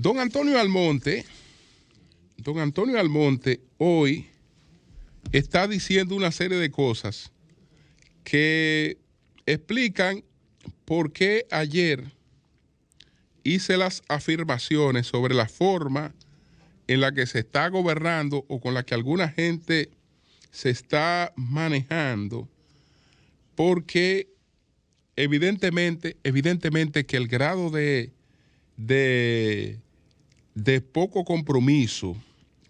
Don Antonio Almonte hoy está diciendo una serie de cosas que explican por qué ayer hice las afirmaciones sobre la forma en la que se está gobernando o con la que alguna gente se está manejando, porque evidentemente que el grado de poco compromiso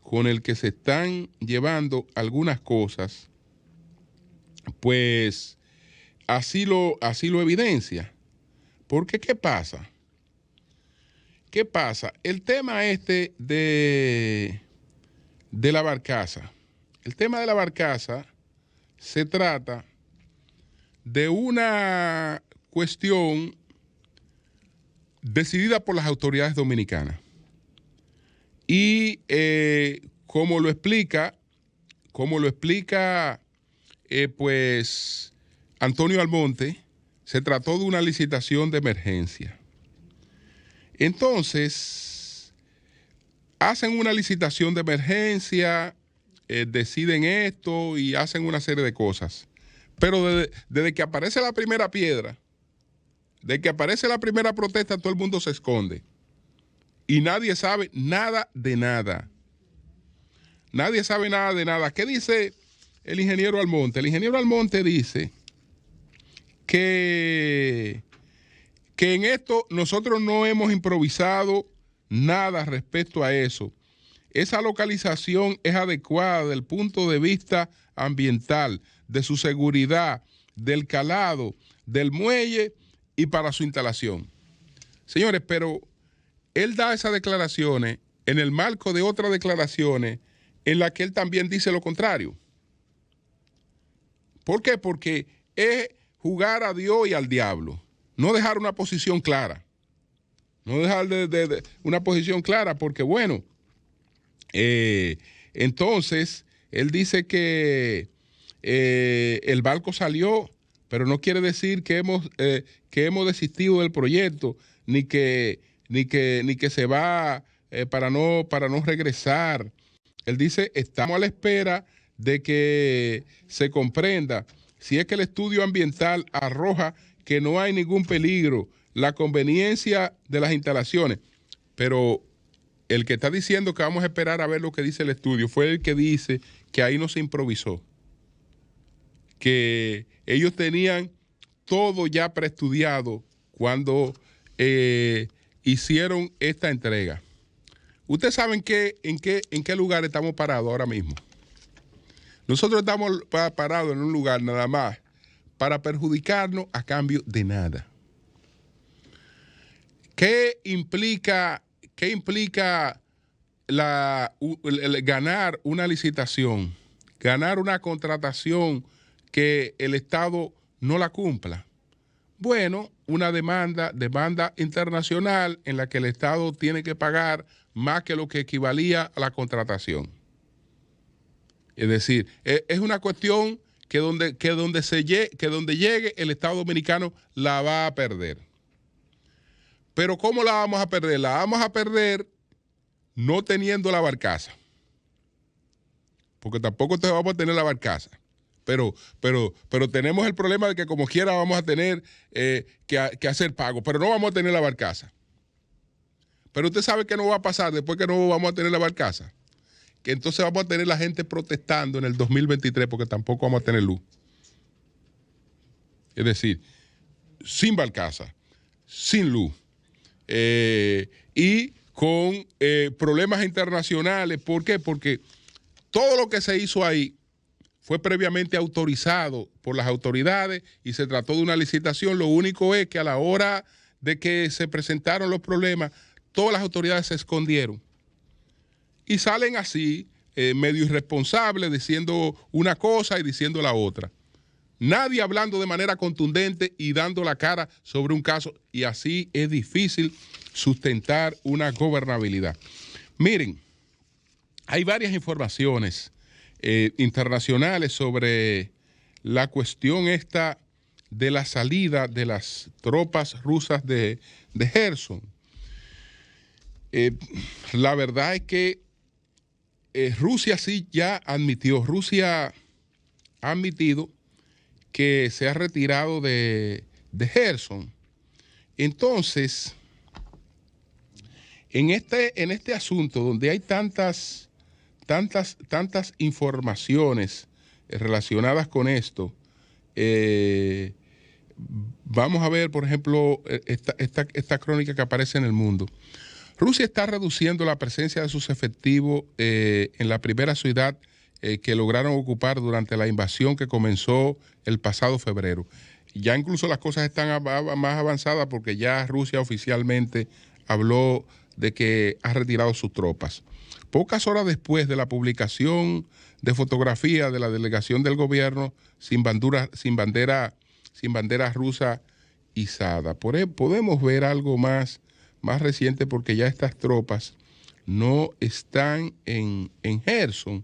con el que se están llevando algunas cosas, pues así lo evidencia. Porque ¿qué pasa? El tema de la barcaza. El tema de la barcaza se trata de una cuestión decidida por las autoridades dominicanas. Y como lo explica pues Antonio Almonte, se trató de una licitación de emergencia. Entonces, hacen una licitación de emergencia, deciden esto y hacen una serie de cosas. Pero desde que aparece la primera piedra, desde que aparece la primera protesta, todo el mundo se esconde. Y nadie sabe nada de nada. Nadie sabe nada de nada. ¿Qué dice el ingeniero Almonte? El ingeniero Almonte dice que en esto nosotros no hemos improvisado nada respecto a eso. Esa localización es adecuada desde el punto de vista ambiental, de su seguridad, del calado, del muelle y para su instalación. Señores, pero él da esas declaraciones en el marco de otras declaraciones en las que él también dice lo contrario. ¿Por qué? Porque es jugar a Dios y al diablo. No dejar una posición clara. No dejar una posición clara porque, bueno, entonces él dice que el barco salió, pero no quiere decir que hemos desistido del proyecto, ni que se va para no regresar. Él dice, estamos a la espera de que se comprenda si es que el estudio ambiental arroja que no hay ningún peligro, la conveniencia de las instalaciones. Pero el que está diciendo que vamos a esperar a ver lo que dice el estudio fue el que dice que ahí no se improvisó, que ellos tenían todo ya preestudiado cuando hicieron esta entrega. Ustedes saben en qué lugar estamos parados ahora mismo. Nosotros estamos parados en un lugar nada más para perjudicarnos a cambio de nada. ¿Qué implica ganar una licitación, ganar una contratación que el Estado no la cumpla? Bueno, una demanda internacional en la que el Estado tiene que pagar más que lo que equivalía a la contratación. Es decir, es una cuestión que donde llegue el Estado dominicano la va a perder. Pero ¿cómo la vamos a perder? La vamos a perder no teniendo la barcaza. Porque tampoco vamos a tener la barcaza. Pero tenemos el problema de que como quiera vamos a tener que hacer pago, pero no vamos a tener la barcaza. Pero usted sabe que no va a pasar después que no vamos a tener la barcaza. Que entonces vamos a tener la gente protestando en el 2023 porque tampoco vamos a tener luz. Es decir, sin barcaza, sin luz y con problemas internacionales. ¿Por qué? Porque todo lo que se hizo ahí fue previamente autorizado por las autoridades y se trató de una licitación. Lo único es que a la hora de que se presentaron los problemas, todas las autoridades se escondieron. Y salen así, medio irresponsables, diciendo una cosa y diciendo la otra. Nadie hablando de manera contundente y dando la cara sobre un caso. Y así es difícil sustentar una gobernabilidad. Miren, hay varias informaciones internacionales sobre la cuestión esta de la salida de las tropas rusas de Kherson. La verdad es que Rusia sí ya admitió, Rusia ha admitido que se ha retirado de Gerson. Entonces, en este asunto donde hay tantas informaciones relacionadas con esto, vamos a ver, por ejemplo, esta crónica que aparece en El Mundo. Rusia está reduciendo la presencia de sus efectivos en la primera ciudad que lograron ocupar durante la invasión que comenzó el pasado febrero. Ya incluso las cosas están más avanzadas porque ya Rusia oficialmente habló de que ha retirado sus tropas. Pocas horas después de la publicación de fotografía de la delegación del gobierno sin bandera rusa izada. Podemos ver algo más reciente porque ya estas tropas no están en Gerson.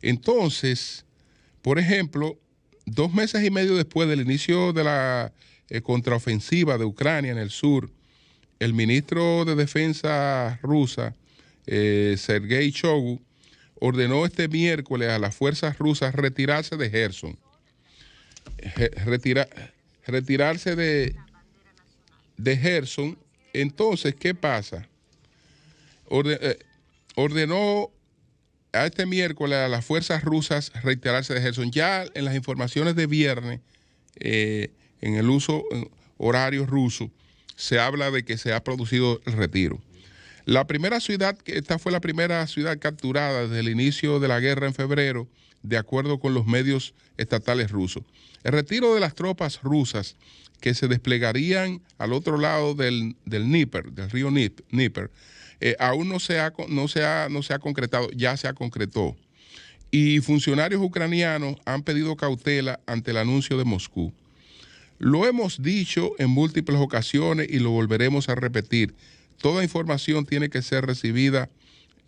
Entonces, por ejemplo, 2 meses y medio después del inicio de la contraofensiva de Ucrania en el sur, el ministro de Defensa rusa, Sergei Shoigu, ordenó este miércoles a las fuerzas rusas retirarse de Gerson. Retirarse de Gerson. Entonces, ¿qué pasa? Ordenó a este miércoles a las fuerzas rusas retirarse de Gerson. Ya en las informaciones de viernes, en el uso horario ruso, se habla de que se ha producido el retiro. Esta fue la primera ciudad capturada desde el inicio de la guerra en febrero, de acuerdo con los medios estatales rusos. El retiro de las tropas rusas que se desplegarían al otro lado del Dnieper, del río Dnieper, aún no se ha concretado, ya se concretó. Y funcionarios ucranianos han pedido cautela ante el anuncio de Moscú. Lo hemos dicho en múltiples ocasiones y lo volveremos a repetir. Toda información tiene que ser recibida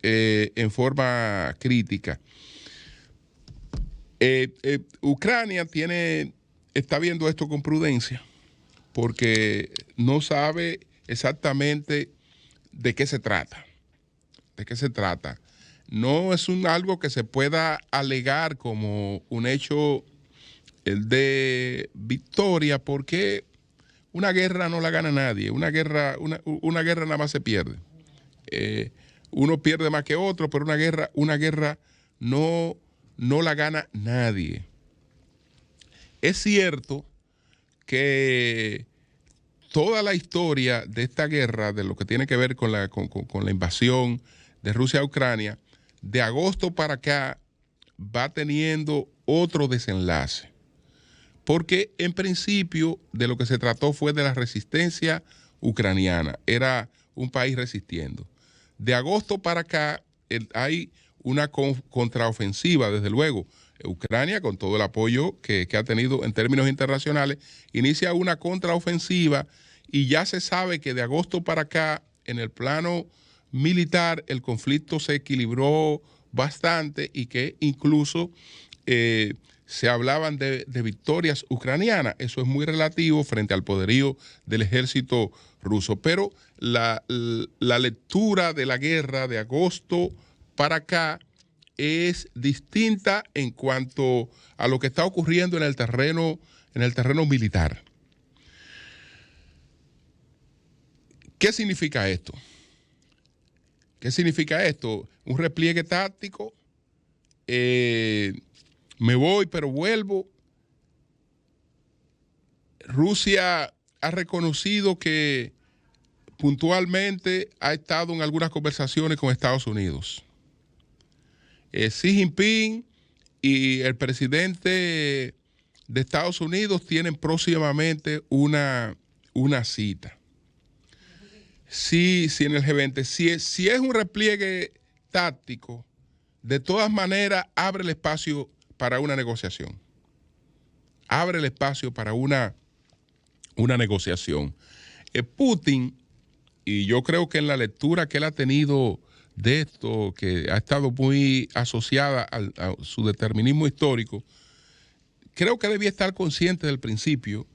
en forma crítica. Ucrania está viendo esto con prudencia porque no sabe exactamente de qué se trata. ¿De qué se trata? No es algo que se pueda alegar como un hecho de victoria, porque una guerra no la gana nadie. Una guerra nada más se pierde. Uno pierde más que otro, pero una guerra no la gana nadie. Es cierto que toda la historia de esta guerra, de lo que tiene que ver con la invasión de Rusia a Ucrania, de agosto para acá va teniendo otro desenlace. Porque en principio de lo que se trató fue de la resistencia ucraniana. Era un país resistiendo. De agosto para acá hay una contraofensiva, desde luego. Ucrania, con todo el apoyo que ha tenido en términos internacionales, inicia una contraofensiva y ya se sabe que de agosto para acá, en el plano militar, el conflicto se equilibró bastante y que incluso se hablaban de victorias ucranianas. Eso es muy relativo frente al poderío del ejército ruso. Pero la lectura de la guerra de agosto para acá es distinta en cuanto a lo que está ocurriendo en el terreno militar. ¿Qué significa esto? ¿Qué significa esto? Un repliegue táctico. Me voy, pero vuelvo. Rusia ha reconocido que puntualmente ha estado en algunas conversaciones con Estados Unidos. Xi Jinping y el presidente de Estados Unidos tienen próximamente una cita. Sí, en el G20. Si es un repliegue táctico, de todas maneras abre el espacio para una negociación. Abre el espacio para una negociación. Putin, y yo creo que en la lectura que él ha tenido de esto, que ha estado muy asociada a su determinismo histórico, creo que debía estar consciente del principio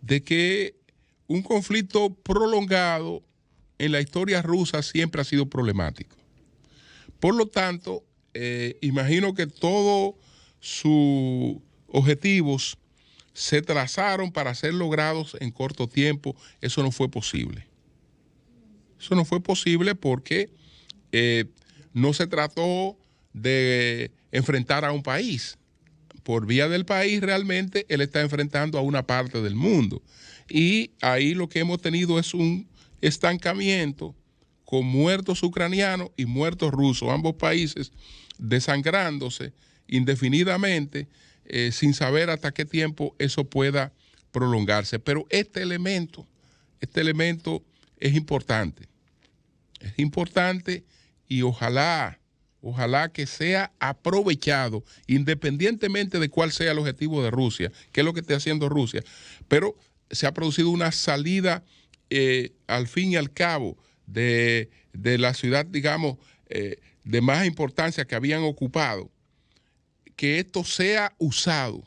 de que un conflicto prolongado en la historia rusa siempre ha sido problemático. Por lo tanto, imagino que todos sus objetivos se trazaron para ser logrados en corto tiempo. Eso no fue posible. Eso no fue posible porque no se trató de enfrentar a un país. Por vía del país, realmente, él está enfrentando a una parte del mundo. Y ahí lo que hemos tenido es un estancamiento con muertos ucranianos y muertos rusos, ambos países desangrándose indefinidamente, sin saber hasta qué tiempo eso pueda prolongarse. Pero este elemento es importante. Es importante y ojalá que sea aprovechado, independientemente de cuál sea el objetivo de Rusia, qué es lo que esté haciendo Rusia. Pero se ha producido una salida, al fin y al cabo, de la ciudad, digamos, de más importancia que habían ocupado, que esto sea usado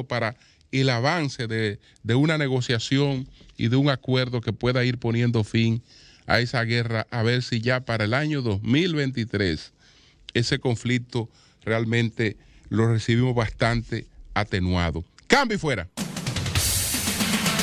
para el avance de una negociación y de un acuerdo que pueda ir poniendo fin a esa guerra, a ver si ya para el año 2023 ese conflicto realmente lo recibimos bastante atenuado. Cambio y fuera.